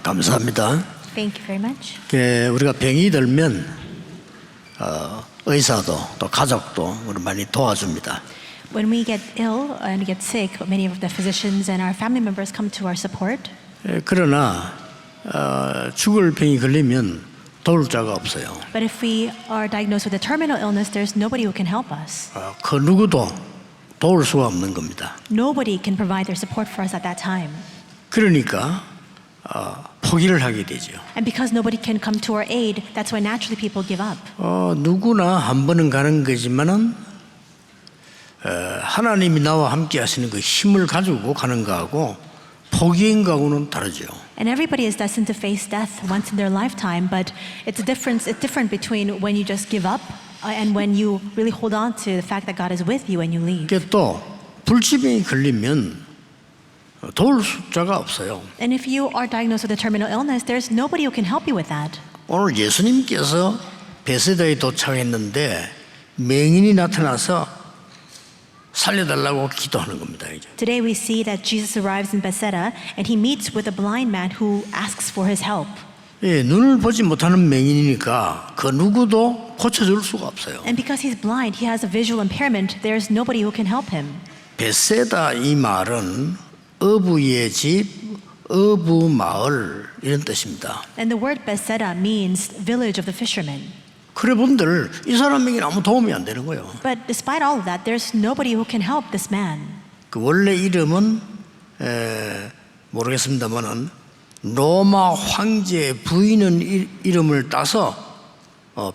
감사합니다. Thank you very much. 우리가 병이 들면 의사도 또 가족도 우리 많이 도와줍니다. When we get ill and get sick, many of the physicians and our family members come to our support. 그러나 죽을 병이 걸리면 도울 자가 없어요. But if we are diagnosed with a terminal illness, there's nobody who can help us. 그 누구도 도울 수가 없는 겁니다. Nobody can provide their support for us at that time. 그러니까 포기를 하게 되죠. And because nobody can come to our aid, that's why naturally people give up. 누구나 한 번은 가는 거지만은 하나님이 나와 함께 하시는 그 힘을 가지고 가는 거하고 포기인 거하고는 다르죠. And everybody is destined to face death once in their lifetime, but it's different between when you just give up and when you really hold on to the fact that God is with you when you leave. 또 불치병이 걸리면 도울 자가 없어요. And if you are diagnosed with a terminal illness, there's nobody who can help you with that. 오늘 예수님께서 베세다에 도착했는데 맹인이 나타나서 살려달라고 기도하는 겁니다. 이제. Today we see that Jesus arrives in Bethsaida and he meets with a blind man who asks for his help. 눈을 보지 못하는 맹인이니까 그 누구도 고쳐줄 수가 없어요. And because he's blind, he has a visual impairment, there's nobody who can help him. 베세다 이 말은 어부의 집, 어부 마을 이런 뜻입니다. And the word Bethsaida means village of the fishermen. 그래 본들 이 사람에게는 아무 도움이 안 되는 거예요. But despite all of that, there's nobody who can help this man. 그 원래 이름은 모르겠습니다만은 로마 황제 부인은 이름을 따서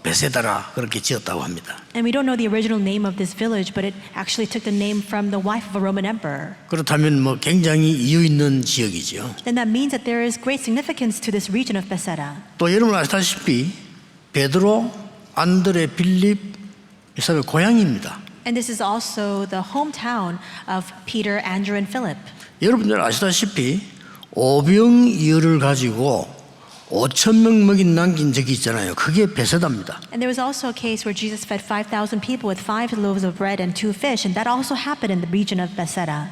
베세다라 그렇게 지었다고 합니다. And we don't know the original name of this village, but it actually took the name from the wife of a Roman emperor. 그렇다면 뭐 굉장히 이유 있는 지역이죠. Then that means that there is great significance to this region of Bethsaida. 또 여러분 아시다시피 베드로, 안드레, 빌립 이 사람의 고향입니다. And this is also the hometown of Peter, Andrew, and Philip. 여러분들 아시다시피 오병이어를 가지고 5,000명 먹인 남긴 적이 있잖아요. 그게 베세다입니다. And there was also a case where Jesus fed 5,000 people with 5 loaves of bread and 2 fish, and that also happened in the region of Bethsaida.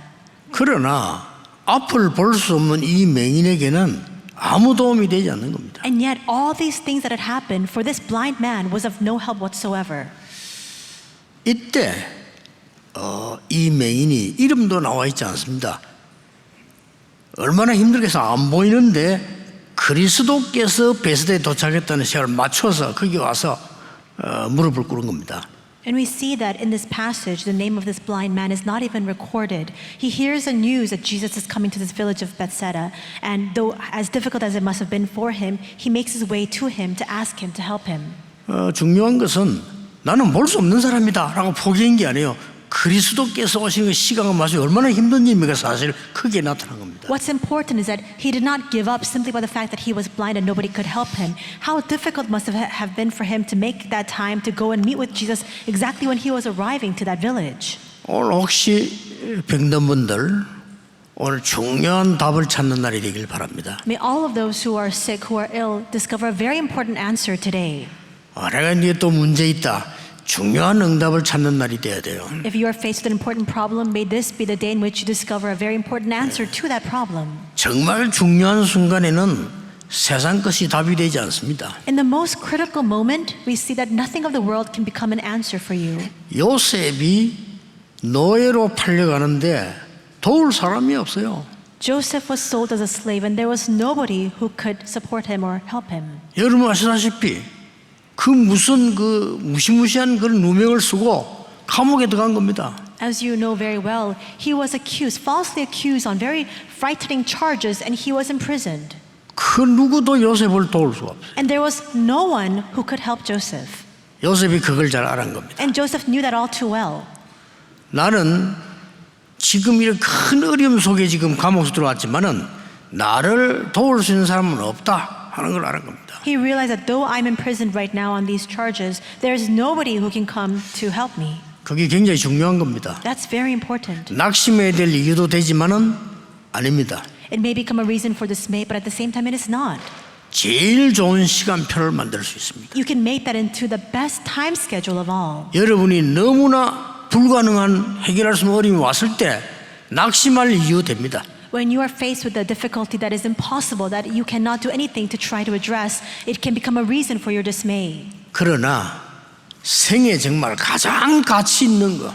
그러나 앞을 볼 수 없는 이 맹인에게는 아무 도움이 되지 않는 겁니다. And yet all these things that had happened for this blind man was of no help whatsoever. 이때 이 맹인이 이름도 나와 있지 않습니다. 얼마나 힘들겠어. 안 보이는데 그리스도께서 베세다에 도착했다는 시간을 맞춰서 거기 와서 무릎을 꿇은 겁니다. And we see that in this passage, the name of this blind man is not even recorded. He hears the news that Jesus is coming to this village of Bethsaida, and though as difficult as it must have been for him, he makes his way to him to ask him to help him. 중요한 것은 나는 볼 수 없는 사람이다 라고 포기한 게 아니에요. 그리스도께서 오시는 그 시간과 맞춰 얼마나 힘든 일입니까? 사실 크게 나타난 겁니다. What's important is that he did not give up simply by the fact that he was blind and nobody could help him. How difficult must have been for him to make that time to go and meet with Jesus exactly when he was arriving to that village. 오늘 혹시 병든 분들 오늘 중요한 답을 찾는 날이 되길 바랍니다. May all of those who are sick, who are ill, discover a very important answer today. 내가 이제 또 문제 있다. 중요한 응답을 찾는 날이 돼야 돼요. If you are faced with an important problem, may this be the day in which you discover a very important answer to that problem. 정말 중요한 순간에는 세상 것이 답이 되지 않습니다. In the most critical moment, we see that nothing of the world can become an answer for you. 요셉이 노예로 팔려가는데 도울 사람이 없어요. Joseph was sold as a slave, and there was nobody who could support him or help him. 여러분 아시다시피 그 무슨 그 무시무시한 그런 누명을 쓰고 감옥에 들어간 겁니다. As you know very well, he was accused, falsely accused on very frightening charges, and he was imprisoned. 그 누구도 요셉을 도울 수가 없어요. And there was no one who could help Joseph. 요셉이 그걸 잘 알은 겁니다. And Joseph knew that all too well. 나는 지금 이런 큰 어려움 속에 지금 감옥에 들어왔지만은 나를 도울 수 있는 사람은 없다 하는 걸 아는 겁니다. He realized that though I'm imprisoned right now on these charges, there's nobody who can come to help me. 그게 굉장히 중요한 겁니다. That's very important. 낙심해야 될 이유도 되지만은 아닙니다. It may become a reason for dismay, but at the same time it is not. 제일 좋은 시간표를 만들 수 있습니다. You can make that into the best time schedule of all. 여러분이 너무나 불가능한 해결할 수 없는 어려움이 왔을 때 낙심할 이유 됩니다. when you are faced with a difficulty that is impossible, that you cannot do anything to try to address, it can become a reason for your dismay. 그러나 생에 정말 가장 가치 있는 거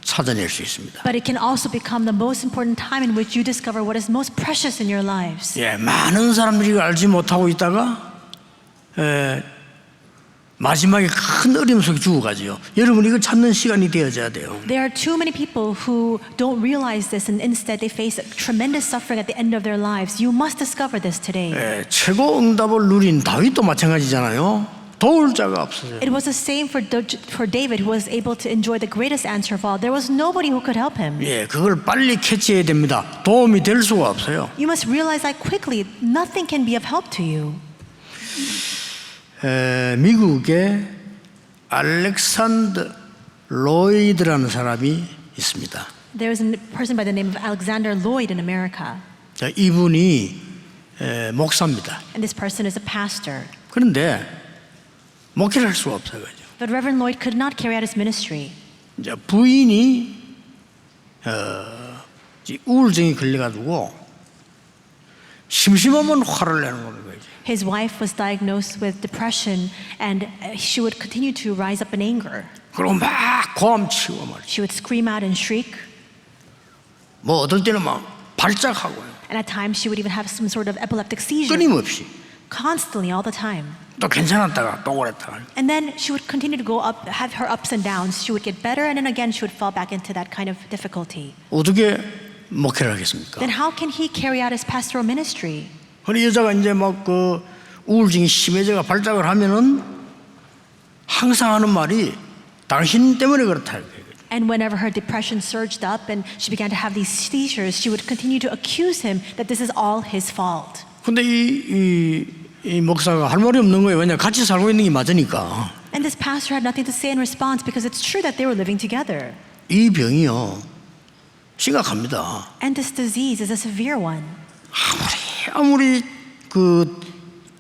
찾아낼 수 있습니다. But it can also become the most important time in which you discover what is most precious in your lives. 예, 많은 사람들이 이걸 알지 못하고 있다가 마지막에 큰 어려움 속에 죽어가지요. 여러분 이걸 찾는 시간이 되어져야 돼요. There are too many people who don't realize this and instead they face tremendous suffering at the end of their lives. You must discover this today. 예, 최고 응답을 누린 다윗도 마찬가지잖아요. 도울 자가 없어요. It was the same for David, who was able to enjoy the greatest answer of all. There was nobody who could help him. 예, 그걸 빨리 캐치해야 됩니다. 도움이 될 수가 없어요. You must realize that quickly. Nothing can be of help to you. 미국에 알렉산더 로이드라는 사람이 있습니다. There is a person by the name of Alexander Lloyd in America. 자, 이분이 목사입니다. And this person is a pastor. 그런데 목회를 할 수가 없어요. But Reverend Lloyd could not carry out his ministry. 이제 부인이 우울증이 걸려가지고 심심하면 화를 내는 거예요. His wife was diagnosed with depression, and she would continue to rise up in anger. 그리고 막 고함치고 말이죠. She would scream out and shriek. 뭐 어떨 때는 막 발작하고요. And at times she would even have some sort of epileptic seizure. 끊임없이. Constantly, all the time. 또 괜찮았다가 또 그랬다가. And then she would continue to go up, have her ups and downs. She would get better, and then again she would fall back into that kind of difficulty. 어떻게 목회를 하겠습니까? Then how can he carry out his pastoral ministry? 그런데 여자가 이제 막 그 우울증이 심해져가 발작을 하면은 항상 하는 말이 당신 때문에 그렇다. And whenever her depression surged up and she began to have these seizures, she would continue to accuse him that this is all his fault. 근데 이 목사가 할 말이 없는 거예요. 왜냐 같이 살고 있는 게 맞으니까. And this pastor had nothing to say in response because it's true that they were living together. 이 병이요 심각합니다. And this disease is a severe one. 아무리 그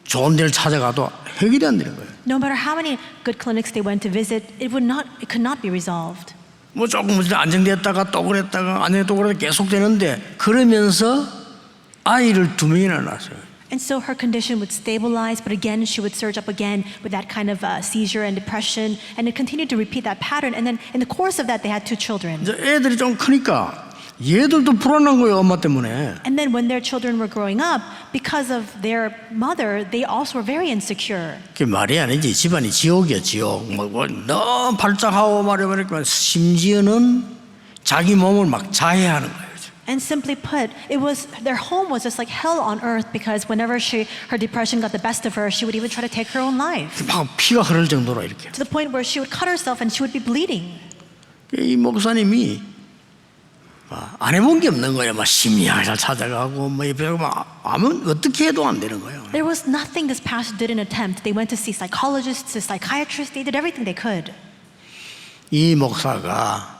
좋은 데를 찾아가도 해결이 안 되는 거예요. No matter how many good clinics they went to visit, it could not be resolved. 뭐 조금 안정됐다가 또 그랬다가 안정됐다가 그랬다가 계속 되는데 그러면서 아이를 2명이나 낳았어요. And so her condition would stabilize, but again she would surge up again with that kind of seizure and depression, and it continued to repeat that pattern. And then in the course of that, they had 2 children. 이제 애들이 좀 크니까 얘들도 불안한 거예요, 엄마 때문에. And then when their children were growing up, because of their mother, they also were very insecure. 그게 말이 아니지. 집안이 지옥이야, 지옥. 뭐 너무 발작하고 말해버리니까 심지어는 자기 몸을 막 자해하는 거예요. And simply put, their home was just like hell on earth because whenever her depression got the best of her, she would even try to take her own life. 막 피가 흐를 정도로 이렇게. To the point where she would cut herself and she would be bleeding. 이 목사님이 안 해본 게 없는 거예요. 막 심리학을 찾아가고 뭐 아무 어떻게 해도 안 되는 거예요. There was nothing this pastor didn't attempt. They went to see psychologists, to psychiatrists. They did everything they could. 이 목사가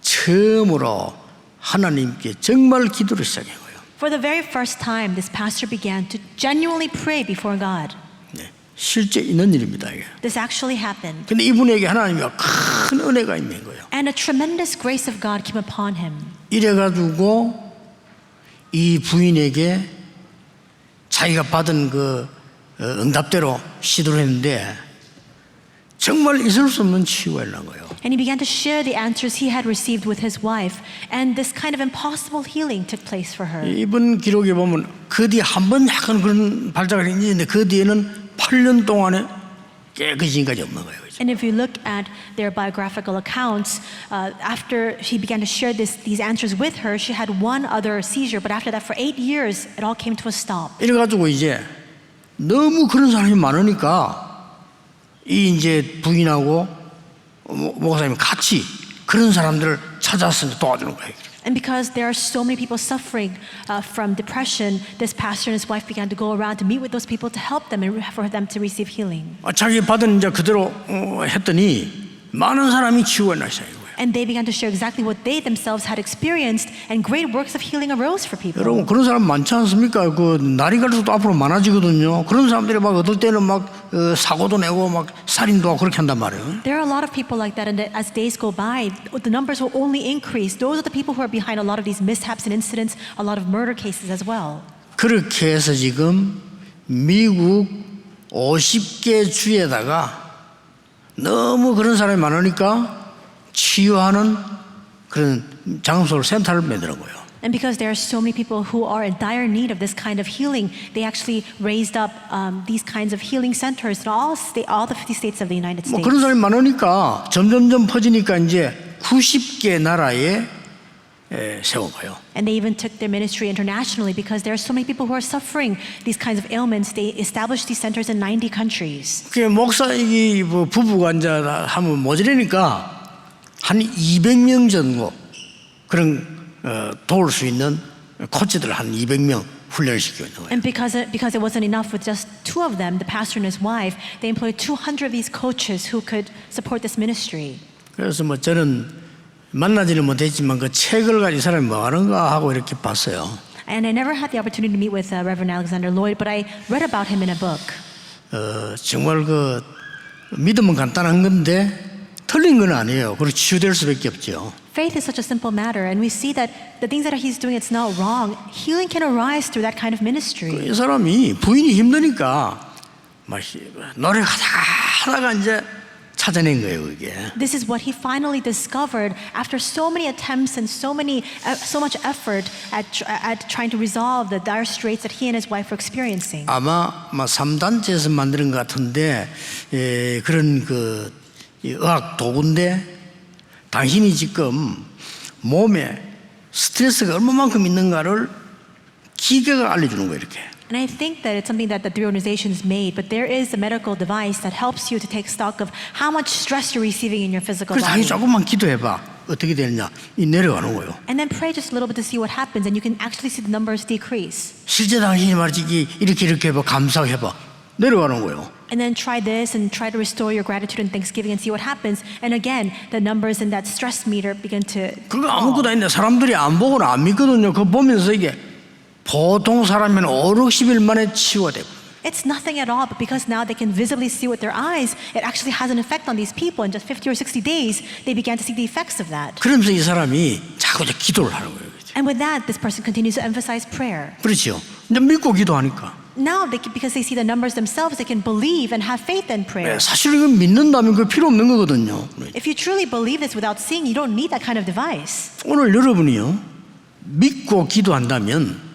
처음으로 하나님께 정말 기도를 시작한 거예요. For the very first time, this pastor began to genuinely pray before God. 네, 실제 있는 일입니다. 이게. This actually happened. 근데 이분에게 하나님이 큰 은혜가 있는 거예요. And a tremendous grace of God came upon him. 이래가지고 이 부인에게 자기가 받은 그 응답대로 시도를 했는데 정말 있을 수 없는 치유가 일어난 거예요. And he began to share the answers he had received with his wife, and this kind of impossible healing took place for her. 이번 기록에 보면 그 뒤에 한 번 약간 그런 발작을 했는데 그 뒤에는 8년 동안에 깨끗이 지금까지 없는 거예요. And if you look at their biographical accounts, after he began to share these answers with her, she had one other seizure, but after that, for 8 years, it all came to a stop. 이래가지고 이제 너무 그런 사람이 많으니까 이 이제 부인하고 목사님 같이 그런 사람들을 찾아서 도와주는 거예요. And because there are so many people suffering from depression, this pastor and his wife began to go around to meet with those people to help them and for them to receive healing. 자기 받은 이제 그대로 했더니 많은 사람이 치유가 나기 시작한 거예요. And they began to share exactly what they themselves had experienced, and great works of healing arose for people. 여러분 그런 사람 많지 않습니까? 그 날이 갈수록 앞으로 많아지거든요. 그런 사람들이 막 어떨 때는 막 사고도 내고 막 살인도 하고 그렇게 한단 말이에요. There are a lot of people like that, and as days go by, the numbers will only increase. Those are the people who are behind a lot of these mishaps and incidents, a lot of murder cases as well. 그렇게 해서 지금 미국 50개 주에다가 너무 그런 사람이 많으니까 치유하는 그런 장소를 센터를 만드는 거예요. And because there are so many people who are in dire need of this kind of healing, they actually raised up these kinds of healing centers in all the 50 states of the United 뭐 States. 그런 사람이 많으니까 점점점 퍼지니까 이제 90개 나라에 세워봐요. And they even took their ministry internationally because there are so many people who are suffering these kinds of ailments. They established these centers in 90 countries. 그 목사 이 부부가 이제 하면 모자라니까 한 200명 정도 그런 도울 수 있는 코치들 한 200명 훈련시키고 있는 거예요. And because it wasn't enough with just two of them, the pastor and his wife, they employed 200 of these coaches who could support this ministry. 그래서 뭐 저는 만나지는 못했지만 그 책을 가지고 이 사람이 뭐 하는가 하고 이렇게 봤어요. And I never had the opportunity to meet with Reverend Alexander Lloyd, but I read about him in a book. 정말 그 믿음은 간단한 건데 틀린 건 아니에요. 그리고 치유될 수밖에 없죠. Faith is such a simple matter, and we see that the things that he's doing, it's not wrong. Healing can arise through that kind of ministry. 이 사람이 부인이 힘드니까 막 노력하다가 이제 찾아낸 거예요, 그게. This is what he finally discovered after so many attempts and so much effort at trying to resolve the dire straits that he and his wife were experiencing. 아마 3단체에서 만드는 것 같은데 그런 그 의학 도구인데 당신이 지금 몸에 스트레스가 얼마만큼 있는가를 기계가 알려주는 거예요, 이렇게. And I think that it's something that the three organizations made, but there is a medical device that helps you to take stock of how much stress you're receiving in your physical 그래서 body. 당연히 조금만 기도해봐. 어떻게 되느냐. 이 내려가는 거예요. And then pray just a little bit to see what happens, and you can actually see the numbers decrease. 실제 당신이 말이지 이렇게 해봐. 감사해봐. 내려가는 거예요. And then try this and try to restore your gratitude and thanksgiving and see what happens. And again, the numbers in that stress meter begin to 그거 fall. 아무것도 아닌데 사람들이 안 보고는 안 믿거든요. 그거 보면서 이게 보통 사람이면 5, 60일 만에 치유가 되고. It's nothing at all, but because now they can visibly see with their eyes, it actually has an effect on these people. In just 50 or 60 days, they began to see the effects of that. 그러면서 이 사람이 자꾸 이제 기도를 하는 거예요. And with that, this person continues to emphasize prayer. 그렇죠. 이제 믿고 기도하니까. Now, because they see the numbers themselves, they can believe and have faith in prayer. 사실 이거 믿는다면 그 필요 없는 거거든요. If you truly believe this without seeing, you don't need that kind of device. 오늘 여러분이요 믿고 기도한다면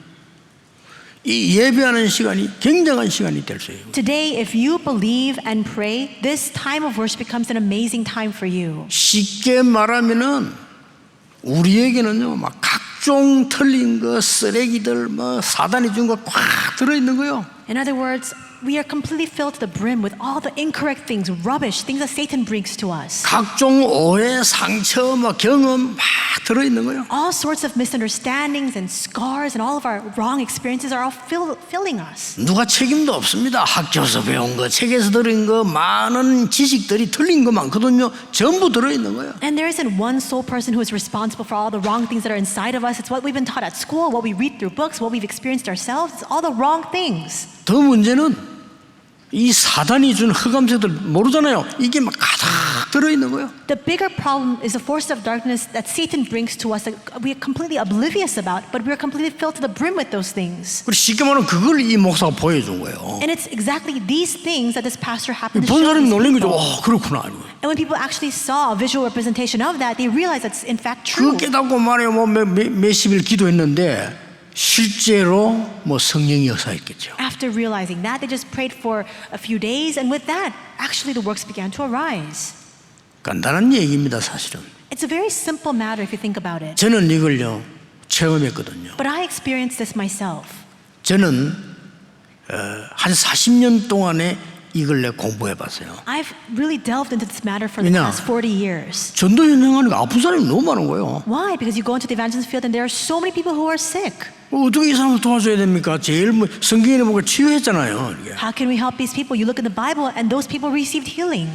이 예배하는 시간이 굉장한 시간이 될 수 있어요. Today, if you believe and pray, this time of worship becomes an amazing time for you. 쉽게 말하면은 우리에게는요 막 각종 틀린 거 쓰레기들 뭐 사단이 준 거 꽉 들어 있는 거요. In other words, we are completely filled to the brim with all the incorrect things, rubbish, things that Satan brings to us. 각종 오해, 상처, 뭐 경험 막 들어 있는 거요. All sorts of misunderstandings and scars and all of our wrong experiences are all filling us. 누가 책임도 없습니다. 학교에서 배운 거, 책에서 들은 거, 많은 지식들이 틀린 거 많거든요. 전부 들어 있는 거예요. And there isn't one sole person who is responsible for all the wrong things that are inside of us. It's what we've been taught at school, what we read through books, what we've experienced ourselves. It's all the wrong things. 더 문제는 이 사단이 준 흑암새들 모르잖아요. 이게 막 가득 들어있는 거예요. The bigger problem is the force of darkness that Satan brings to us that we are completely oblivious about, but we are completely filled to the brim with those things. 그리고 쉽게 말하면 그걸 이 목사가 보여준 거예요. And it's exactly these things that this pastor happened to 본 show 사람이 these 놀란 거죠. people. 와, 그렇구나. And when people actually saw a visual representation of that, they realized that's in fact 그 true. 깨닫고 말해요. 뭐 몇십일 기도했는데 실제로 뭐 성령이 역사했겠죠. After realizing that, they just prayed for a few days, and with that, actually the works began to arise. 간단한 얘기입니다, 사실은. It's a very simple matter if you think about it. 저는 이걸요 체험했거든요. But I experienced this myself. 저는 한 40년 동안에 이걸 내가 공부해봤어요. I've really delved into this matter for the 왜냐? past 40 years. 전도 현장하니까 아픈 사람이 너무 많은 거예요. Why? Because you go into the evangelism field and there are so many people who are sick. 어떻게 이 사람을 도와줘야 됩니까? 제일 뭐 성경에 보고 치유했잖아요. 이게. How can we help these people? You look in the Bible and those people received healing.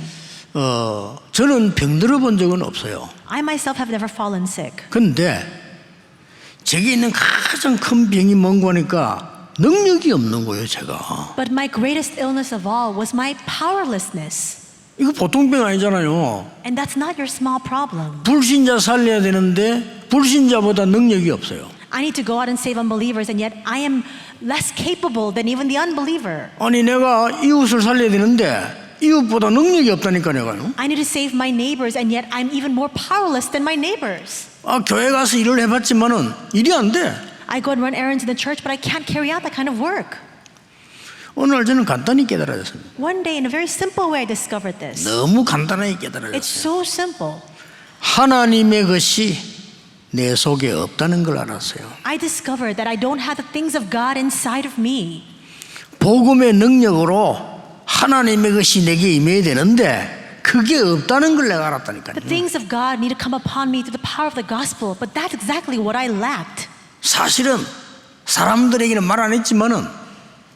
저는 병들어 본 적은 없어요. I myself have never fallen sick. 근데 제게 있는 가장 큰 병이 뭔고 하니까 능력이 없는 거예요, 제가. But my greatest illness of all was my powerlessness. 이거 보통 병 아니잖아요. And that's not your small problem. 불신자 살려야 되는데 불신자보다 능력이 없어요. I need to go out and save unbelievers, and yet I am less capable than even the unbeliever. 아니 내가 이웃을 살려야 되는데 이웃보다 능력이 없다니까 내가요. I need to save my neighbors, and yet I'm even more powerless than my neighbors. 교회 가서 일을 해봤지만은 일이 안 돼. I go and run errands in the church, but I can't carry out that kind of work. 어느 날 저는 간단히 깨달았습니다. One day, in a very simple way, I discovered this. 너무 간단하게 It's 깨달았어요. so simple. 하나님의 것이 내 속에 없다는 걸 알았어요. I discovered that I don't have the things of God inside of me. 복음의 능력으로 하나님의 것이 내게 임해야 되는데 그게 없다는 걸 내가 알았다니까요. The things of God need to come upon me through the power of the gospel, but that's exactly what I lacked. 사실은 사람들에게는 말 안 했지만은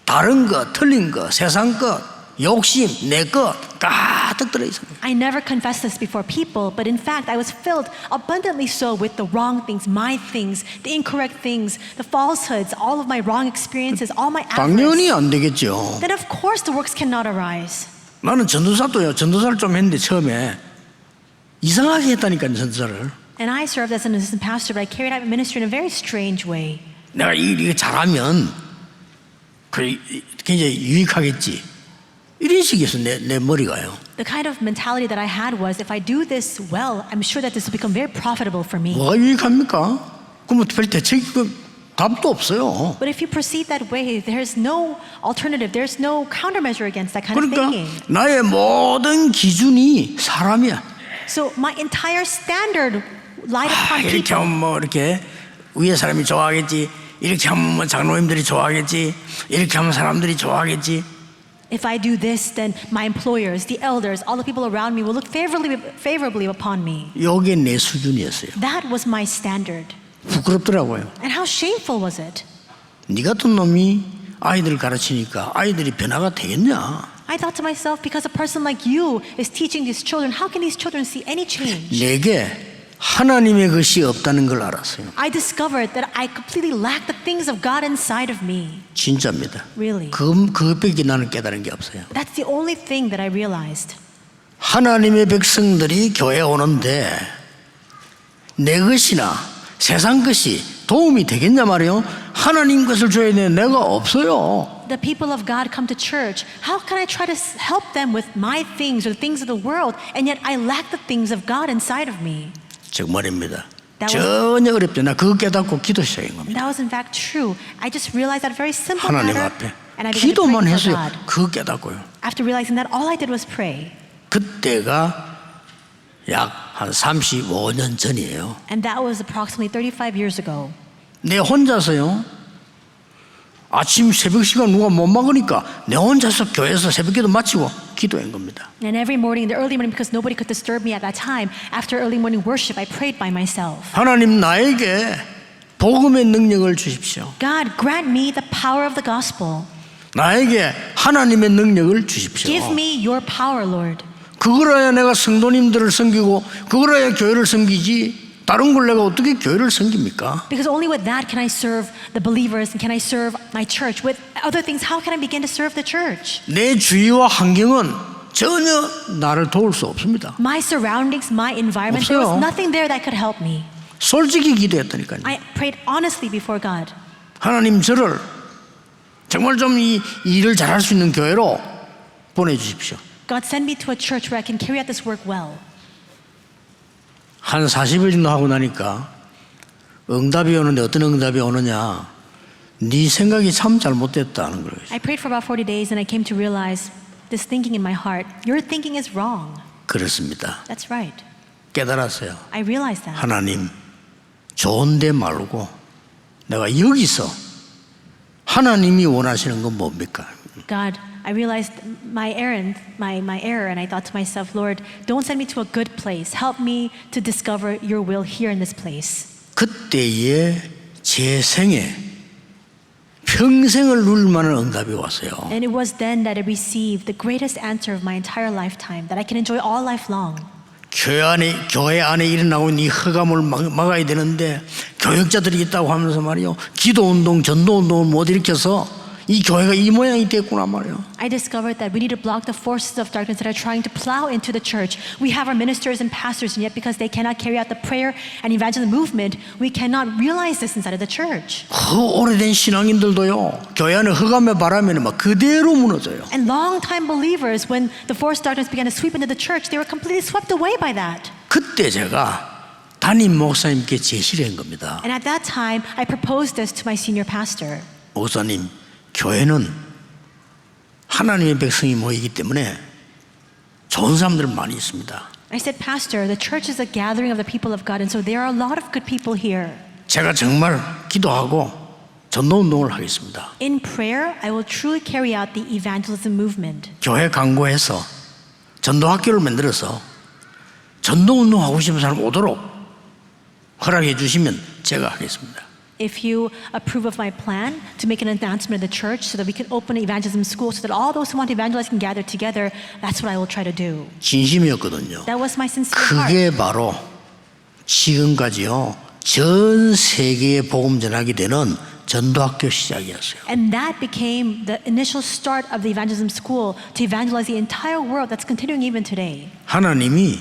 다른 것, 틀린 것, 세상 것, 욕심, 내 것 가득 들어있어요. I never confessed this before people, but in fact I was filled abundantly so with the wrong things, my things, the incorrect things, the falsehoods, all of my wrong experiences, all my 당연히 avarice. 안 되겠죠. Then of course the works cannot arise. 나는 전도사도요. 전도사를 좀 했는데 처음에 이상하게 했다니까요. 전도사를. And I served as an assistant pastor, but I carried out ministry in a very strange way. 내가 이거 잘하면 굉장히 유익하겠지. 이런 식이었어 내 머리가요. The kind of mentality that I had was, if I do this well, I'm sure that this will become very profitable for me. 뭐가 유익합니까? 그럼 별 대책이 답도 없어요. But if you proceed that way, there's no alternative, there's no countermeasure against that kind of 그러니까 thinking. 나의 모든 기준이 사람이야. So my entire standard lied upon 이렇게 people. 하면 뭐 이렇게 위에 사람이 좋아하겠지. 이렇게 하면 뭐 장로님들이 좋아하겠지. 이렇게 하면 사람들이 좋아하겠지. If I do this, then my employers, the elders, all the people around me will look favorably upon me. 이게 내 수준이었어요. That was my standard. 부끄럽더라고요. And how shameful was it? 네 같은 놈이 아이들 가르치니까 아이들이 변화가 되겠냐? I thought to myself, because a person like you is teaching these children, how can these children see any change? 내게 하나님의 것이 없다는 걸 알았어요. I discovered that I completely lack the things of God inside of me. 진짜입니다. Really. 그것밖에 나는 깨달은 게 없어요. That's the only thing that I realized. 하나님의 백성들이 교회에 오는데 내 것이나 세상 것이 도움이 되겠냐 말이에요. 하나님 것을 줘야 되는데 내가 없어요. The people of God come to church. How can I try to help them with my things or the things of the world, and yet I lack the things of God inside of me? 정말입니다. That was- 전혀 어렵지 않아. 그거 깨닫고 기도 시작한 겁니다. That was in fact true. I just realized that very simple 하나님 matter, 앞에 and I began to 기도만 pray for 했어요. God. 그거 깨닫고요. After realizing that, all I did was pray, 그때가 약 한 35년 전이에요. and that was approximately 35 years ago. 내 혼자서요. 아침 새벽 시간 누가 못 막으니까 내 혼자서 교회에서 새벽기도 마치고 기도한 겁니다. And every morning, in the early morning, because nobody could disturb me at that time, after early morning worship, I prayed by myself. 하나님 나에게 복음의 능력을 주십시오. God, grant me the power of the gospel. 나에게 하나님의 능력을 주십시오. Give me your power, Lord. 그거라야 내가 성도님들을 섬기고 그거라야 교회를 섬기지 다른 걸 내가 어떻게 교회를 섬깁니까? Because only with that can I serve the believers and can I serve my church. With other things, how can I begin to serve the church? 내 주위와 환경은 전혀 나를 도울 수 없습니다. My surroundings, my environment, there was 없어요. nothing there that could help me. 솔직히 기도했다니까요. I prayed honestly before God. 하나님 저를 정말 좀 이 일을 잘할 수 있는 교회로 보내주십시오. God, send me to a church where I can carry out this work well. 한 40일 정도 하고 나니까 응답이 오는데 어떤 응답이 오느냐, 네 생각이 참 잘못됐다는 거예요. I prayed for about 40 days and I came to realize this thinking in my heart, your thinking is wrong. 그렇습니다. That's right. 깨달았어요. I realized that. 하나님 좋은데 말고 내가 여기서 하나님이 원하시는 건 뭡니까? God, I realized my errand, my error, and I thought to myself, Lord, don't send me to a good place. Help me to discover your will here in this place. 그때의 제 생에 평생을 누릴 만한 응답이 왔어요. And it was then that I received the greatest answer of my entire lifetime that I can enjoy all life long. 교회 안에 일어나고 있는 이 흑암을 막아야 되는데 교역자들이 있다고 하면서 말이요, 기도운동, 전도운동을 못 일으켜서 이 교회가 이 모양이 됐구나 말이요. I discovered that we need to block the forces of darkness that are trying to plow into the church. We have our ministers and pastors, and yet because they cannot carry out the prayer and evangelism movement, we cannot realize this inside of the church. 그 오래된 신앙인들도요, 교회 안에 흑암의 바람에는 막 그대로 무너져요. And long-time believers, when the force of darkness began to sweep into the church, they were completely swept away by that. 그때 제가 담임 목사님께 제시를 한 겁니다. And at that time, I proposed this to my senior pastor. 목사님, 교회는 하나님의 백성이 모이기 때문에 좋은 사람들 많이 있습니다. I said, Pastor, the church is a gathering of the people of God, and so there are a lot of good people here. 제가 정말 기도하고 전도운동을 하겠습니다. In prayer, I will truly carry out the evangelism movement. 교회 광고해서 전도학교를 만들어서 전도운동 하고 싶은 사람 오도록 허락해 주시면 제가 하겠습니다. If you approve of my plan to make an announcement in the church so that we can open an evangelism school so that all those who want to evangelize can gather together, that's what I will try to do. 진심이었거든요. That was my sincere heart. 그게 바로 지금까지요, 전 세계에 복음 전하게 되는 전도학교 시작이었어요. And that became the initial start of the evangelism school to evangelize the entire world. That's continuing even today. 하나님이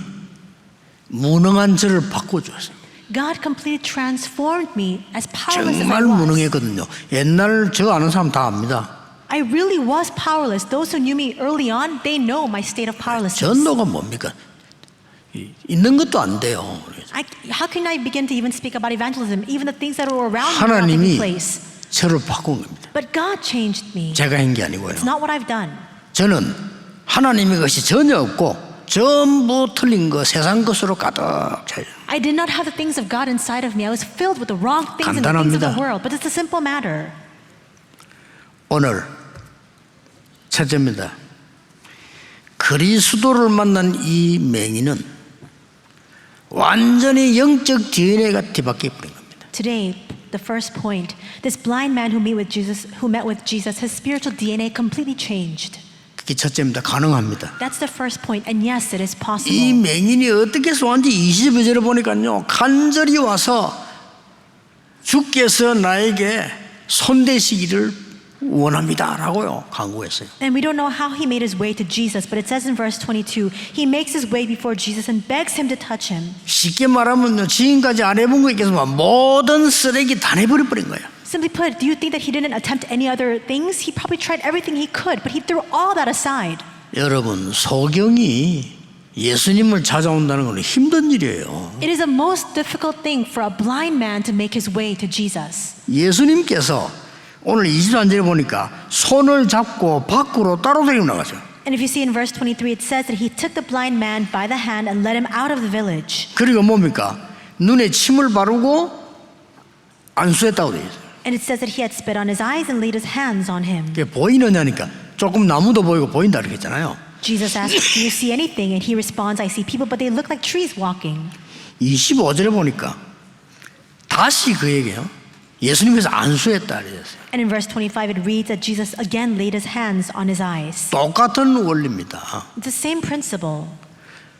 무능한 저를 바꿔주었어요. God completely transformed me as powerless as I 정말 was. 무능했거든요. 옛날 저 아는 사람 다 압니다. I really was powerless. Those who knew me early on, they know my state of powerlessness. 전도가 뭡니까? 있는 것도 안 돼요. How can I begin to even speak about evangelism? Even the things that were around me are not 하나님이 taking place. 저를 바꾼 겁니다. But God changed me. 제가 한 게 아니고요. It's not what I've done. 저는 하나님의 것이 전혀 없고 전부 틀린 거, 세상 것으로 가득 차요. I did not have the things of God inside of me. I was filled with the wrong things and the things of the world. But it's a simple matter. 오늘 첫째입니다. 그리스도를 만난 이 맹인은 완전히 영적 DNA가 뒤바뀌어 버린 겁니다. Today, the first point, this blind man who met with Jesus, his spiritual DNA completely changed. 그게 첫째입니다. 가능합니다. That's the first point, and yes, it is 이 possible. 맹인이 어떻게 해서 완전히 22절에 보니까요, 간절히 와서 주께서 나에게 손대시기를 원합니다라고요 간구했어요. And we don't know how he made his way to Jesus, but it says in verse 22, he makes his way before Jesus and begs him to touch him. 쉽게 말하면요, 지금까지 안 해본 거 있겠지만 모든 쓰레기 다 내버려 버린 거예요. Simply put, do you think that he didn't attempt any other things? He probably tried everything he could, but he threw all that aside. 여러분, 소경이 예수님을 찾아온다는 건 힘든 일이에요. It is the most difficult thing for a blind man to make his way to Jesus. 예수님께서 오늘 23절에 보니까 손을 잡고 밖으로 따로 데리고 나가죠. And if you see in verse 23, it says that he took the blind man by the hand and led him out of the village. 그리고 뭡니까? 눈에 침을 바르고 안수했다고 되어 있어요. And it says that he had spit on his eyes and laid his hands on him. 그게 보이느냐니까 조금 나무도 보이고 보인다 이렇게 했잖아요. Jesus asked, do you see anything? And he responds, I see people, but they look like trees walking. 25절에 보니까 다시 그 얘기예요. 예수님께서 안수했다 그랬어요. And in verse 25, it reads that Jesus again laid his hands on his eyes. 똑같은 원리입니다. It's the same principle.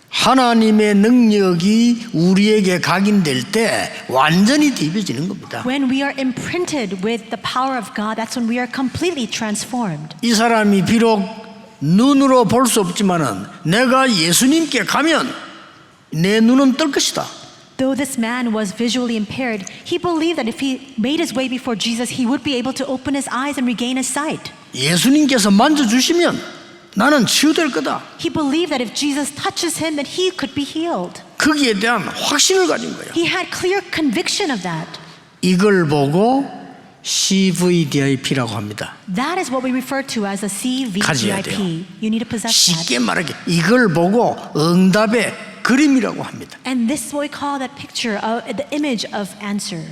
하나님의 능력이 우리에게 각인될 때 완전히 뒤집어지는 겁니다. When we are imprinted with the power of God, that's when we are completely transformed. 이 사람이 비록 눈으로 볼 수 없지만은 내가 예수님께 가면 내 눈은 뜰 것이다. Though this man was visually impaired, he believed that if he made his way before Jesus, he would be able to open his eyes and regain his sight. 예수님께서 만져주시면 나는 치유될 거다. He believed that if Jesus touches him, then he could be healed. 거기에 대한 확신을 가진 거예요. He had clear conviction of that. 이걸 보고 CVDIP라고 합니다. That is what we refer to as a 가져야 돼요. CVDIP. You need to possess that. 쉽게 말하게 이걸 보고 응답의 그림이라고 합니다. And this is what we call that picture, the image of answer.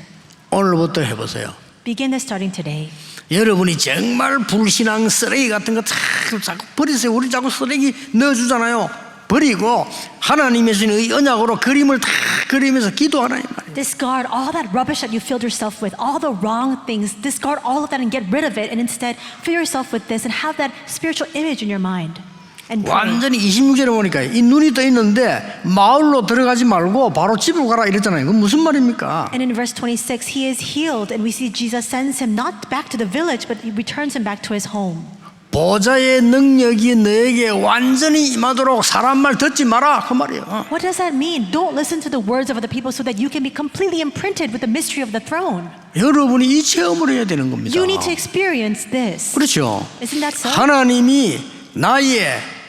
오늘부터 해보세요. Begin this starting today. 여러분이 정말 불신앙 쓰레기 같은 거 자꾸 버리세요. 우리 자꾸 쓰레기 넣어주잖아요. 버리고 하나님의 주신 이 언약으로 그림을 다 그리면서 기도하라 이 말이에요. Discard all that rubbish that you filled yourself with, all the wrong things. Discard all of that and get rid of it, and instead fill yourself with this and have that spiritual image in your mind. And pray. 완전히 26절에 보니까 이 눈이 떠 있는데 마을로 들어가지 말고 바로 집으로 가라 이랬잖아요. 그건 무슨 말입니까? And in verse 26, he is healed, and we see Jesus sends him not back to the village, but he returns him back to his home. 보좌의 능력이 너에게 완전히 임하도록 사람 말 듣지 마라 그 말이에요. What does that mean? Don't listen to the words of other people so that you can be completely imprinted with the mystery of the throne. 여러분이 이 체험을 해야 되는 겁니다. You need to experience this. 그렇죠. Isn't that so? 하나님이 나의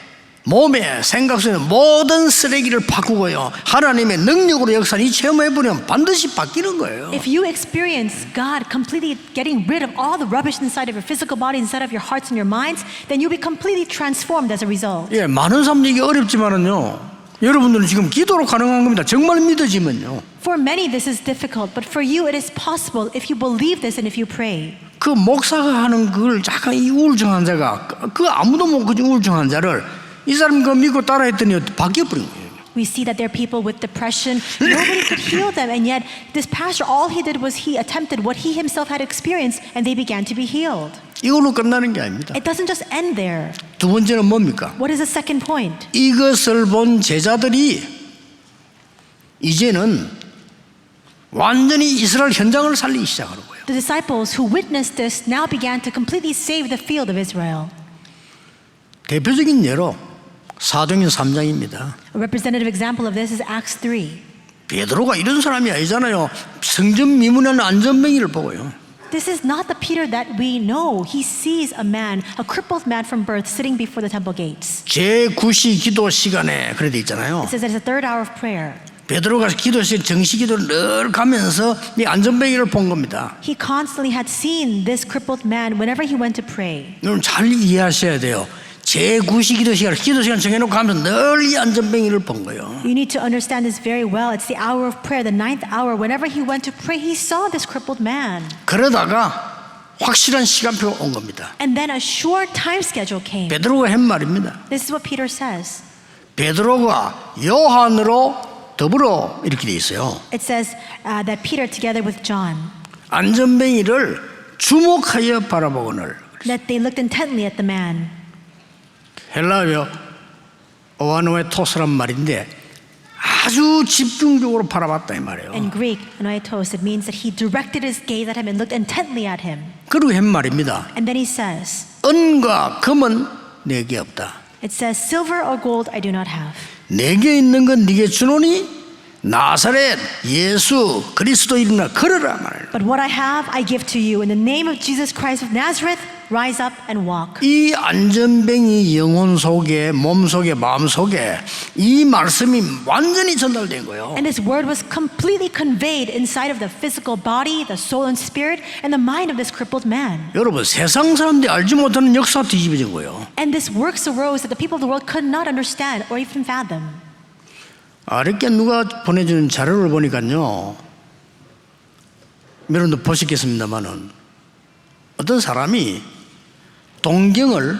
몸에 생각 속에 모든 쓰레기를 바꾸고요. 하나님의 능력으로 역사는 이 체험해보면 반드시 바뀌는 거예요. If you experience God completely getting rid of all the rubbish inside of your physical body, inside of your hearts and your minds, then you'll be completely transformed as a result. 예, 많은 사람 얘기 어렵지만은요. 여러분들은 지금 기도로 가능한 겁니다. 정말 믿어지면요. For many this is difficult, but for you it is possible if you believe this and if you pray. 그 목사가 하는 그걸 잠깐 이 우울증 환자가 그 아무도 못 그린 우울증 환자를 이 사람 그 믿고 따라했더니 바뀌어버린 거예요. We see that there are people with depression. Nobody could heal them, and yet this pastor, all he did was he attempted what he himself had experienced, and they began to be healed. 이걸로 끝나는 게 아닙니다. It doesn't just end there. 두 번째는 뭡니까? What is the second point? 이것을 본 제자들이 이제는 완전히 이스라엘 현장을 살리기 시작하는 거예요. The disciples who witnessed this now began to completely save the field of Israel. 대표적인 예로 사도행전 3장입니다. A representative example of this is Acts 3. 베드로가 이런 사람이 아니잖아요. 성전 미문하는 안전뱅이를 보고요. This is not the Peter that we know. He sees a man, a crippled man from birth, sitting before the temple gates. 제9시 기도 시간에 그래 돼 있잖아요. It says that it's the third hour of prayer. 베드로가 기도실 정시기도를 늘 가면서 이 안전뱅이를 본 겁니다. He constantly had seen this crippled man whenever he went to pray. 여러분 잘 이해하셔야 돼요. 제9시 기도 시간 정해놓고 하면서 늘 이 안전뱅이를 본 거예요. You need to understand this very well. It's the hour of prayer, the ninth hour. Whenever he went to pray, he saw this crippled man. 그러다가 확실한 시간표가 온 겁니다. And then a short time schedule came. 베드로가 한 말입니다. This is what Peter says. 베드로가 요한으로 더불어 이렇게 돼 있어요. It says that Peter together with John, 안전뱅이를 주목하여 바라보거늘. that they looked intently at the man. 헬라어 오아노에토스란 말인데 아주 집중적으로 바라봤다 이 말이에요. In Greek, anoitos, it means that he directed his gaze at him and looked intently at him. 그리고 한 말입니다. And then he says, 은과 금은 내게 없다. it says, silver or gold I do not have. 내게 있는 건 네게 주노니 나사렛 예수 그리스도 이름으로 걸어라 말이에요. But what I have, I give to you. In the name of Jesus Christ of Nazareth, rise up and walk. 이 안전뱅이 영혼 속에 몸 속에 마음 속에 이 말씀이 완전히 전달된 거예요. And this word was completely conveyed inside of the physical body, the soul and spirit, and the mind of this crippled man. 여러분 세상 사람들이 알지 못하는 역사가 뒤집어진 거예요. And this works arose that the people of the world could not understand or even fathom. 어렵게 누가 보내주는 자료를 보니까요. 여러분도 보셨겠습니다만은 어떤 사람이 동경을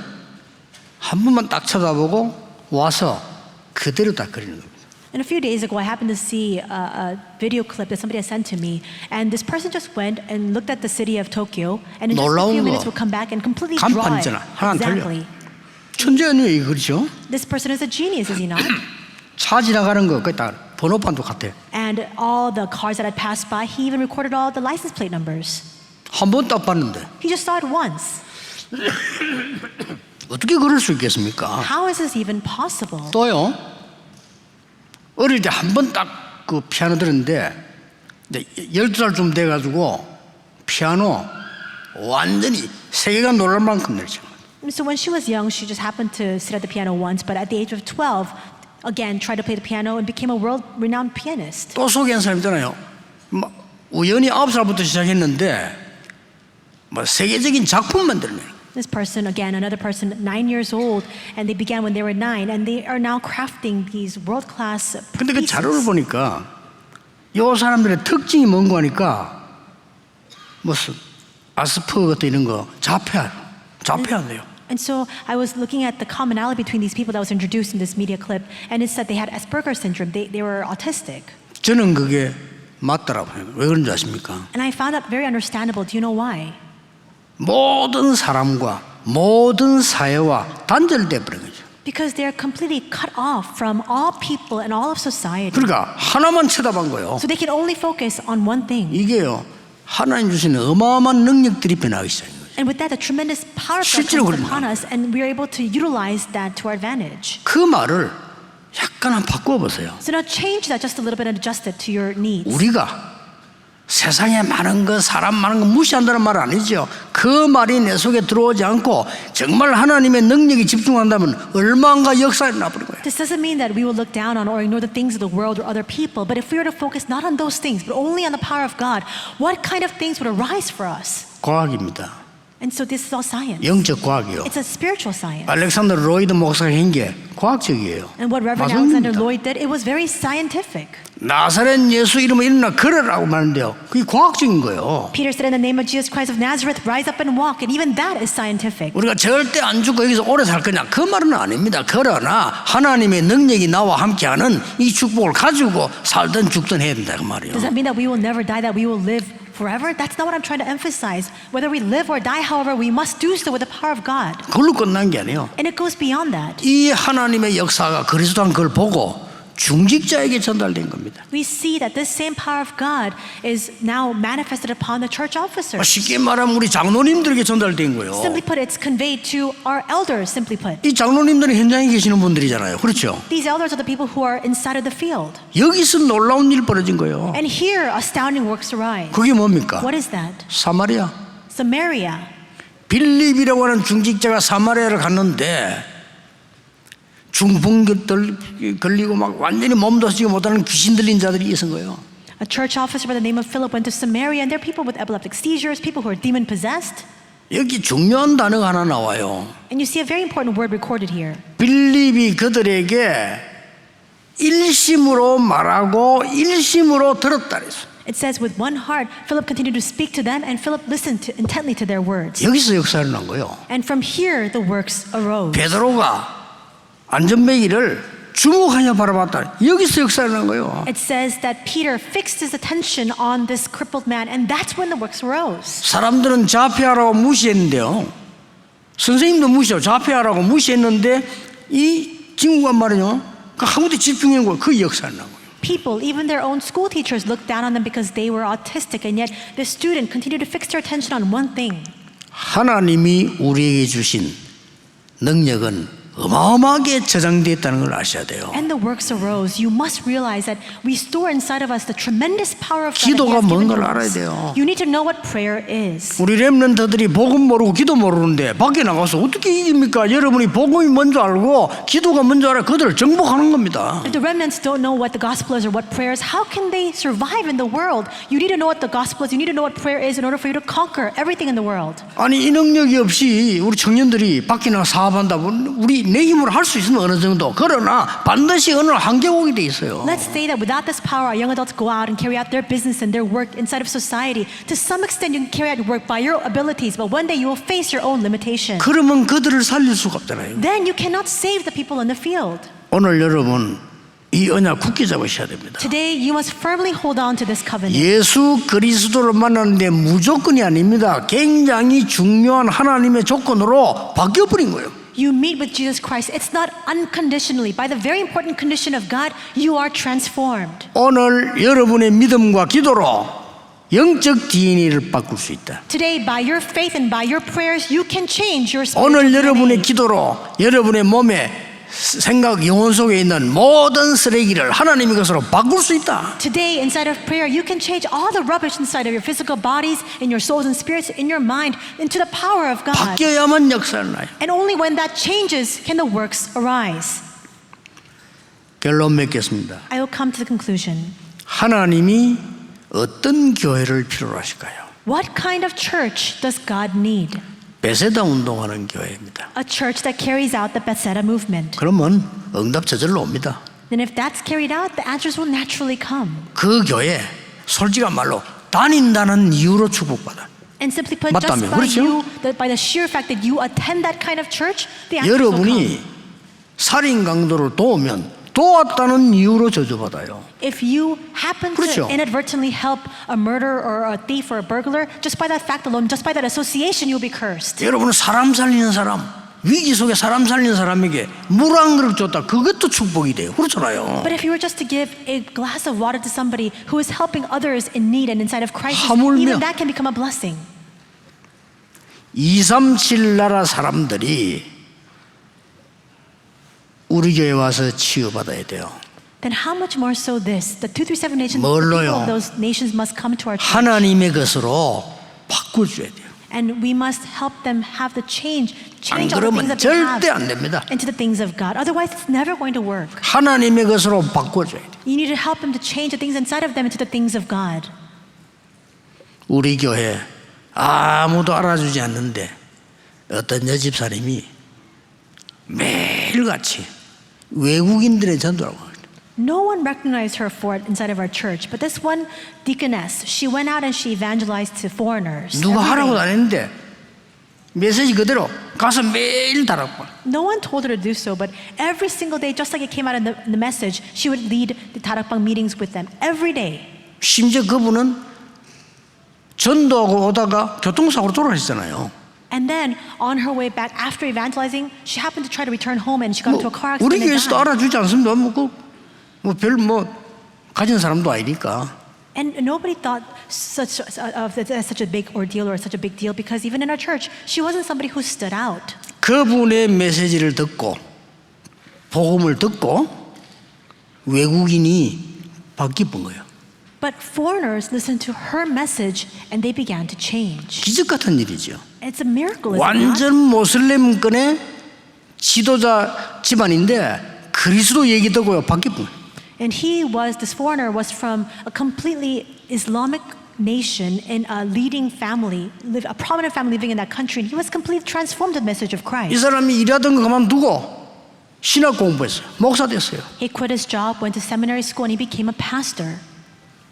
한 번만 딱 쳐다보고 와서 그대로 딱 그리는 겁니다. And a few days ago, I happened to see a video clip that somebody had sent to me, and this person just went and looked at the city of Tokyo, and in just a few minutes would come back and completely draw it. 간판이잖아. 하나 틀려. Exactly. 천재 아니에요, 그렇죠? This person is a genius, is he not? 차 지나가는 거 거의 다 번호판도 같아. And all the cars that had passed by, he even recorded all the license plate numbers. 한 번 딱 봤는데 He just saw it once. 어떻게 그럴 수 있겠습니까? How is this even possible? 또요. 어릴 때 한 번 딱 그 피아노 들었는데 12살쯤 돼가지고 피아노 완전히 세계가 놀랄 만큼 내리죠. So when she was young, she just happened to sit at the piano once, but at the age of 12, again tried to play the piano and became a world-renowned pianist. 또 소개한 사람 있잖아요. 우연히 9살부터 시작했는데 세계적인 작품 만들어내요. This person, again, another person, 9 years old, and they began when they were 9, and they are now crafting these world-class 근데 그 자료를 pieces. 보니까 이 사람들의 특징이 뭔가 하니까 무슨 아스퍼거 같은 이런 거 자폐 안 돼요. And so I was looking at the commonality between these people that was introduced in this media clip, and it said they had Asperger's syndrome. They were autistic. 저는 그게 맞더라고요. 왜 그런지 아십니까? And I found that very understandable. Do you know why? 모든 사람과 모든 사회와 단절돼 버린 거죠. Because they are completely cut off from all people and all of society. 그러니까 하나만 쳐다본 거예요. So they can only focus on one thing. 이게요, 하나님 주시는 어마어마한 능력들이 변하기 시작해요. And with that, the tremendous power of God 실제로 comes 그런 upon us, and we are able to utilize that to our advantage. 그 말을 약간 한번 바꾸어 보세요. So now change that just a little bit and adjust it to your needs. 우리가 세상에 많은 것, 사람 많은 것 무시한다는 말 아니죠. 그 말이 내 속에 들어오지 않고 정말 하나님의 능력이 집중한다면 얼마나 역사에 나버린 거예요. This doesn't mean that we will look down on or ignore the things of the world or other people, but if we were to focus not on those things, but only on the power of God, what kind of things would arise for us? 과학입니다. And so this is all science. 영적 과학이요. It's a spiritual science. 알렉산더 로이드 목사가 한 게 과학적이에요. And what Reverend Alexander Lloyd did, it was very scientific. 나사렛 예수 이름으로 일어나 걸으라고 말하는데요. 그게 과학적인 거예요. Peter said, in the name of Jesus Christ of Nazareth, rise up and walk. And even that is scientific. 우리가 절대 안 죽고 여기서 오래 살 거냐 그 말은 아닙니다. 그러나 하나님의 능력이 나와 함께하는 이 축복을 가지고 살든 죽든 해야 된다 그 말이에요. Does that mean that we will never die, that we will live forever? That's not what I'm trying to emphasize. Whether we live or die, however, we must do so with the power of God. 그걸로 끝난 게 아니에요. And it goes beyond that. 이 하나님의 역사가 그리스도 한 걸 보고 중직자에게 전달된 겁니다. We see that this same power of God is now manifested upon the church officers. 쉽게 말하면 우리 장로님들에게 전달된 거예요. Simply put, it's conveyed to our elders, simply put. 이 장로님들은 현장에 계시는 분들이잖아요. 그렇죠? These elders are the people who are inside of the field. 여기서 놀라운 일 벌어진 거예요. And here, astounding works arise. 그게 뭡니까? What is that? 사마리아. Samaria. 빌립이라고 하는 중직자가 사마리아를 갔는데 중풍들 걸리고 막 완전히 몸도 쓰지 못하는 귀신 들린 자들이 있은 거예요. A church officer by the name of Philip went to Samaria, and there are people with epileptic seizures, people who are demon possessed. 여기 중요한 단어가 하나 나와요. And you see a very important word recorded here. 빌립이 그들에게 일심으로 말하고 일심으로 들었다 그랬어요. It says, with one heart, Philip continued to speak to them, and Philip listened intently to their words. 여기서 역사가 난 거예요. And from here, the works arose. 베드로가 안전뱅이를 주목하여 바라봤다. 여기서 역사가 난 거예요. It says that Peter fixed his attention on this crippled man, and that's when the works arose. 사람들은 자폐하라고 무시했는데요. 선생님도 무시하고 자폐하라고 무시했는데 이 친구가 말이요. 그 한국에 집중한 거예요. 그 역사가 난 거예요. People, even their own school teachers, looked down on them because they were autistic, and yet the student continued to fix their attention on one thing. 하나님이 우리에게 주신 능력은 어마어마하게 저장되어 있다는 걸 아셔야 돼요. And the works arose. You must realize that we store inside of us the tremendous power of God. 기도가 that He has given 뭔가를 to 알아야 us. 돼요. You need to know what prayer is. 우리 렘넌트들이 복음 모르고 기도 모르는데 밖에 나가서 어떻게 이깁니까? 여러분이 복음이 먼저 알고 기도가 먼저 알아 그들을 정복하는 겁니다. If the remnants don't know what the gospel is or what prayer is, how can they survive in the world? You need to know what the gospel is. You need to know what prayer is in order for you to conquer everything in the world. 아니 이 능력이 없이 우리 청년들이 밖에 나가 사업한다면 우리 내 힘으로 할 수 있으면 어느 정도 그러나 반드시 어느 한계 오게 돼 있어요. Let's say that without this power, our young adults go out and carry out their business and their work inside of society. To some extent, you can carry out your work by your abilities, but one day you will face your own limitation. 그러면 그들을 살릴 수가 없잖아요. Then you cannot save the people in the field. 오늘 여러분 이 언약 굳게 잡으셔야 됩니다. Today, you must firmly hold on to this covenant. 예수 그리스도를 만나는데 무조건이 아닙니다. 굉장히 중요한 하나님의 조건으로 바뀌어버린 거예요. You meet with Jesus Christ. It's not unconditionally. By the very important condition of God, you are transformed. 오늘 여러분의 믿음과 기도로 영적 DNA를 바꿀 수 있다. Today, by your faith and by your prayers, you can change your 오늘 spiritual 여러분의 DNA. 기도로 여러분의 몸에 생각 영혼 속에 있는 모든 쓰레기를 하나님의 것으로 바꿀 수 있다. Today, inside of prayer, you can change all the rubbish inside of your physical bodies, in your souls and spirits, in your mind, into the power of God. 바뀌어야만 역사를 나요. And only when that changes can the works arise. 결론 맺겠습니다. I will come to the conclusion. 하나님이 어떤 교회를 필요로 하실까요? What kind of church does God need? 베세다 운동하는 교회입니다. A church that carries out the Bethesda movement. 그러면 응답 저절로 옵니다. Then if that's carried out, the answers will naturally come. 그 교회 솔직한 말로 다닌다는 이유로 축복받아. And simply put, just 맞다며. by 그렇죠? by the sheer fact that you attend that kind of church, the answers will come. 여러분이 살인 강도를 도왔다는 이유로 저주받아요. If you happen 그렇죠. to inadvertently help a murderer or a thief or a burglar, just by that fact alone, just by that association, you'll be cursed. 여러분은 사람 살리는 사람, 위기 속에 사람 살리는 사람에게 물 한 그릇 줬다. 그것도 축복이 돼요. 그렇잖아요. But if you were just to give a glass of water to somebody who is helping others in need and inside of crisis, 하물며 even that can become a blessing. 237 나라 사람들이 우리 교회 와서 치유받아야 돼요. Then how much more so this? The 237 nations, the 뭘로요? people of those nations must come to our church. 하나님의 것으로 바꿔줘야 돼요. And we must help them have the change 안 all the things 그러면 that they have 절대 안 됩니다. into the things of God. Otherwise, it's never going to work. 하나님의 것으로 바꿔줘야 돼요. You need to help them to change the things inside of them into the things of God. 우리 교회 아무도 알아주지 않는데 어떤 여집사님이 매일같이 외국인들의 전도라고 합니다. No one recognized her for it inside of our church, but this one deaconess, she went out and she evangelized to foreigners. 누가 every 하라고 day. 안 했는데 메시지 그대로 가서 매일 달았고. No one told her to do so, but every single day, just like it came out in the message, she would lead the 다락방 meetings with them every day. 심지어 그분은 전도하고 오다가 교통사고로 돌아가셨잖아요. And then on her way back after evangelizing, she happened to try to return home and she got into a car 우리 accident and 교회에서도 died. 알아주지 않습니다. 별 가진 사람도 아니니까. And nobody thought that's such a big ordeal or such a big deal because even in our church, she wasn't somebody who stood out. 그분의 메시지를 듣고 복음을 듣고 외국인이 바뀌는 거예요. But foreigners listened to her message and they began to change. 기적 같은 일이죠. It's a miracle, isn't it? 완전 모슬렘권의 지도자 집안인데 그리스도 얘기 듣고요 바뀌는 거예요. And this foreigner was from a completely Islamic nation in a leading family, a prominent family living in that country, and he was completely transformed with the message of 이 Christ. 사람이 일하던 거 그만두고 신학 공부했어요. 목사 됐어요. He quit his job, went to seminary school, and he became a pastor.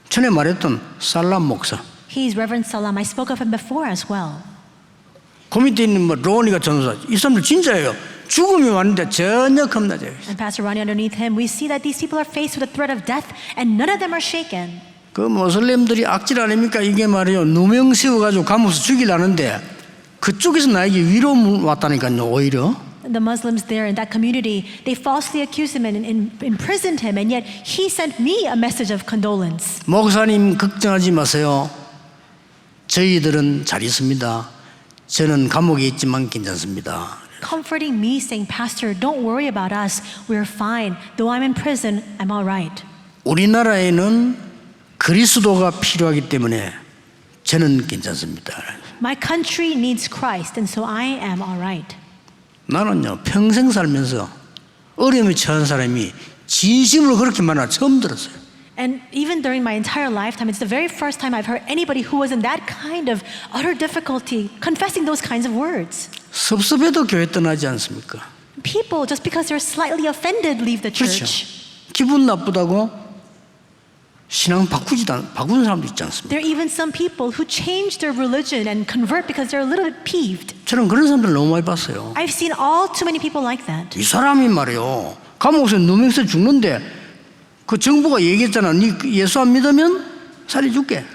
전에 말했던 살람 목사. He's Reverend Salam. I spoke of him before as well. 그 밑에 있는 로니가 전도사. 이 사람들 진짜예요. 죽음이 왔는데 전혀 겁나지 않아요. And Pastor Ronnie underneath him, we see that these people are faced with the threat of death, and none of them are shaken. 그 모슬렘들이 악질 아닙니까? 이게 말이에요. 누명 세워가지고 감옥에서 죽이려는데 그쪽에서 나에게 위로 왔다니까요. 오히려. The Muslims there in that community, they falsely accused him and imprisoned him, and yet he sent me a message of condolence. 목사님 걱정하지 마세요. 저희들은 잘 있습니다. 저는 감옥에 있지만 괜찮습니다. Comforting me, saying, Pastor, don't worry about us. We're fine. Though I'm in prison, I'm all right. 우리나라에는 그리스도가 필요하기 때문에 저는 괜찮습니다. My country needs Christ, and so I am all right. 나는요 평생 살면서 어려움에 처한 사람이 진심으로 그렇게 말하나 처음 들었어요. And even during my entire lifetime, it's the very first time I've heard anybody who was in that kind of utter difficulty confessing those kinds of words. 섭섭해도 교회 떠나지 않습니까? People, just because they're slightly offended, leave the 그렇죠. church. 기분 나쁘다고 신앙 바꾸는 사람도 있지 않습니까? There are even some people who change their religion and convert because they're a little bit peeved. 저는 그런 사람들 너무 많이 봤어요. I've seen all too many people like that. 이 사람이 말이요 감옥에서 누명서 죽는데 그 정부가 얘기했잖아. 네 예수 안 믿으면 살려줄게.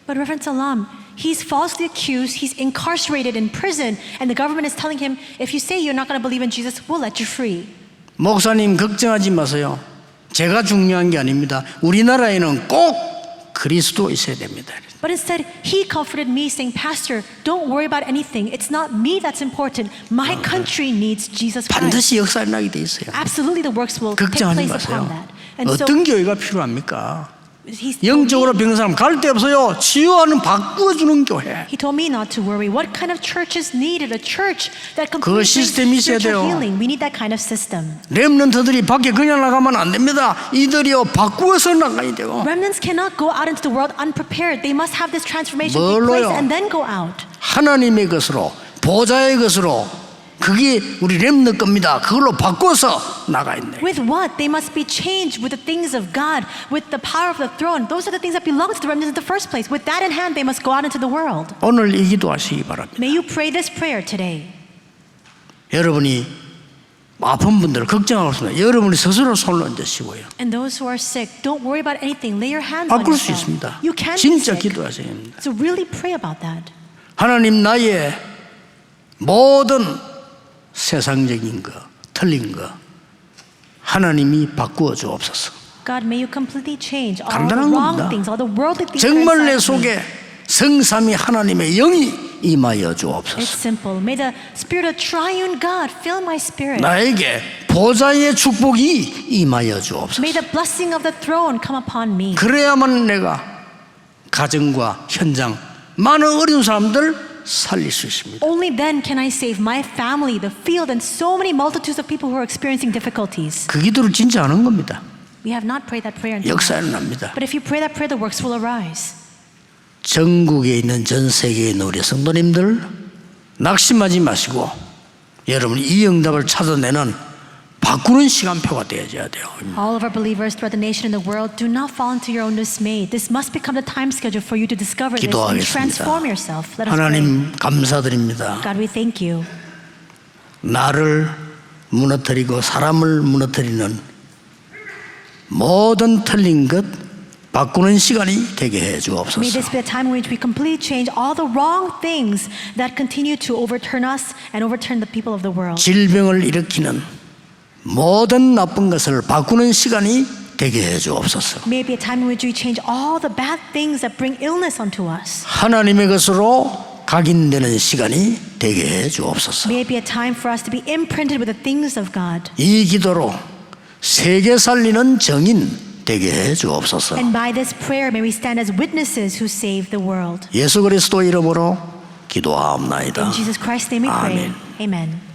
But Reverend Salam, he's falsely accused, he's incarcerated in prison, and the government is telling him, if you say you're not going to believe in Jesus, we'll let you free. 목사님 걱정하지 마세요. 제가 중요한 게 아닙니다. 우리나라에는 꼭 그리스도 있어야 됩니다. But instead, he comforted me, saying, Pastor, don't worry about anything. It's not me that's important. My country needs Jesus Christ. 반드시 역사 일어나게 돼 있어요. Absolutely, the works will take 걱정하지 place 마세요. upon that. And so, 어떤 교회가 필요합니까? he's told 영적으로 me, 병든 사람 갈 데 없어요. 치유하는 바꾸어주는 교회. he told me not to worry. What kind of church is needed? A church that 그 completely 시스템이 있어야 spiritual 돼요. healing. We need that kind of system. 렘넌트들이 밖에 그냥 나가면 안 됩니다. 이들이요 바꾸어서 나가야 돼요. Remnants cannot go out into the world unprepared. They must have this transformation take place 뭘로요? and then go out. 하나님의 것으로 보좌의 것으로 그게 우리 렘넌트 겁니다. 그걸로 바꿔서 나가야 돼. With what? They must be changed with the things of God, with the power of the throne. Those are the things that belong to the remnants in the first place. With that in hand, they must go out into the world. 오늘 이 기도하시기 바랍니다. May you pray this prayer today. 여러분이 아픈 분들 걱정하고 있습니다. 여러분이 스스로 손을 얹으시고요. And those who are sick, don't worry about anything. Lay your hands on 바꿀 수 yourself. 있습니다. You can be 진짜 sick. 기도하셔야 합니다. So really pray about that. 하나님 나의 모든 세상적인 거, 틀린 거 하나님이 바꾸어 주옵소서. God, may you completely change all the 간단한 wrong 겁니다. things, all the worldly things. 정말 내 that are inside me. 속에 성삼위 하나님의 영이 임하여 It's 주옵소서. simple. May the Spirit of Triune God fill my spirit. 나에게 보좌의 축복이 임하여 주옵소서. May the blessing of the throne come upon me. 그래야만 내가 가정과 현장 많은 어려운 사람들 살릴 수 있습니다. Only then can I save my family, the field, and so many multitudes of people who are experiencing difficulties. 그 기도를 진짜 하는 겁니다. We have not prayed that prayer until 역사 now. 일어납니다. But if you pray that prayer, the works will arise. 전국에 있는 전 세계의 우리 성도님들 낙심하지 마시고 여러분이 이 응답을 찾아내는 바꾸는 시간표가 되어야 돼요. All of our believers throughout the nation and the world, do not fall into your own dismay. This must become the time schedule for you to discover this and 기도하겠습니다. transform yourself. Let us pray. 하나님 감사드립니다. God, we thank you. 나를 무너뜨리고 사람을 무너뜨리는 모든 틀린 것 바꾸는 시간이 되게 해 May 주옵소서. this be a time in which we completely change all the wrong things that continue to overturn us and overturn the people of the world. 질병을 일으키는 모든 나쁜 것을 바꾸는 시간이 되게 해 주옵소서. May it be a time in which we change all the bad things that bring illness onto us. 하나님의 것으로 각인되는 시간이 되게 해 주옵소서. May it be a time for us to be imprinted with the things of God. 이 기도로 세계 살리는 정인 되게 해 주옵소서. And by this prayer, may we stand as witnesses who save the world. 예수 그리스도 이름으로 기도하옵나이다. In Jesus Christ's name we pray. 아멘. Amen.